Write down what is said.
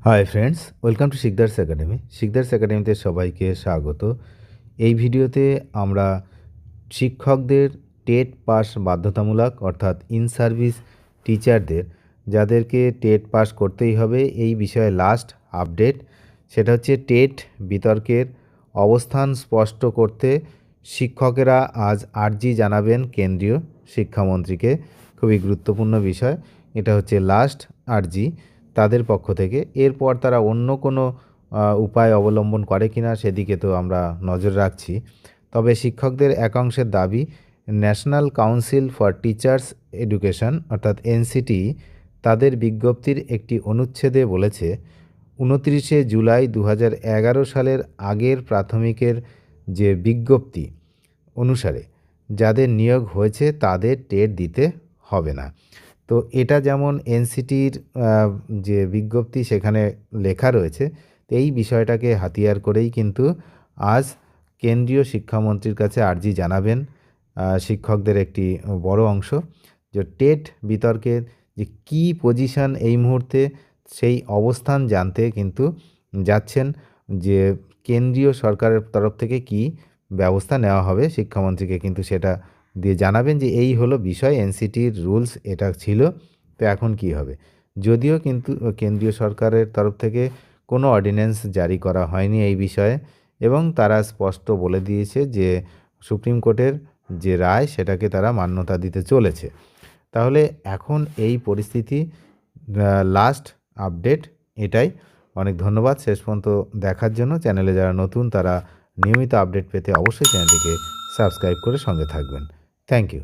Hi friends, welcome to Sikdar's academy. Sikdar's একাডেমিতে সবাইকে স্বাগত। এই ভিডিওতে আমরা শিক্ষকদের টেট পাস বাধ্যতামূলক, অর্থাৎ ইন সার্ভিস টিচারদের যাদেরকে টেট পাস করতেই হবে এই বিষয়ে লাস্ট আপডেট, সেটা হচ্ছে টেট বিতর্কের অবস্থান স্পষ্ট করতে শিক্ষকেরা আজ আর্জি জানাবেন কেন্দ্রীয় শিক্ষামন্ত্রীকে। খুবই গুরুত্বপূর্ণ বিষয়, এটা হচ্ছে লাস্ট আর্জি তাদের পক্ষ থেকে। এরপর তারা অন্য কোনো উপায় অবলম্বন করে কিনা সেদিকে তো আমরা নজর রাখছি। তবে শিক্ষকদের একাংশের দাবি, national council for teachers education অর্থাৎ এনসিটি তাদের বিজ্ঞপ্তির একটি অনুচ্ছেদে বলেছে 29শে জুলাই 2011 সালের আগের প্রাথমিকের যে বিজ্ঞপ্তি অনুসারে যাদের নিয়োগ হয়েছে তাদের টেট দিতে হবে না। তো এটা যেমন এনসিটির যে বিজ্ঞপ্তি সেখানে লেখা রয়েছে, তো এই বিষয়টাকে হাতিয়ার করেই কিন্তু আজ কেন্দ্রীয় শিক্ষামন্ত্রীর কাছে আর্জি জানাবেন শিক্ষকদের একটি বড় অংশ, যে টেট বিতর্কের যে কী পজিশন এই মুহূর্তে সেই অবস্থান জানতে কিন্তু যাচ্ছেন, যে কেন্দ্রীয় সরকারের তরফ থেকে কি ব্যবস্থা নেওয়া হবে শিক্ষামন্ত্রীকে কিন্তু সেটা দিয়ে জানাবেন যে এই হলো বিষয়, এনসিটির রুলস এটা ছিল, তো এখন কি হবে। যদিও কিন্তু কেন্দ্রীয় সরকারের তরফ থেকে কোনো অর্ডিন্যান্স জারি করা হয়নি এই বিষয়ে, এবং তারা স্পষ্ট বলে দিয়েছে যে সুপ্রিম কোর্টের যে রায় সেটাকে তারা মান্যতা দিতে চলেছে। তাহলে এখন এই পরিস্থিতি, লাস্ট আপডেট এটাই। অনেক ধন্যবাদ শেষ পর্যন্ত দেখার জন্য। চ্যানেলে যারা নতুন তারা নিয়মিত আপডেট পেতে অবশ্যই চ্যানেলটিকে সাবস্ক্রাইব করে সঙ্গে থাকবেন। Thank you.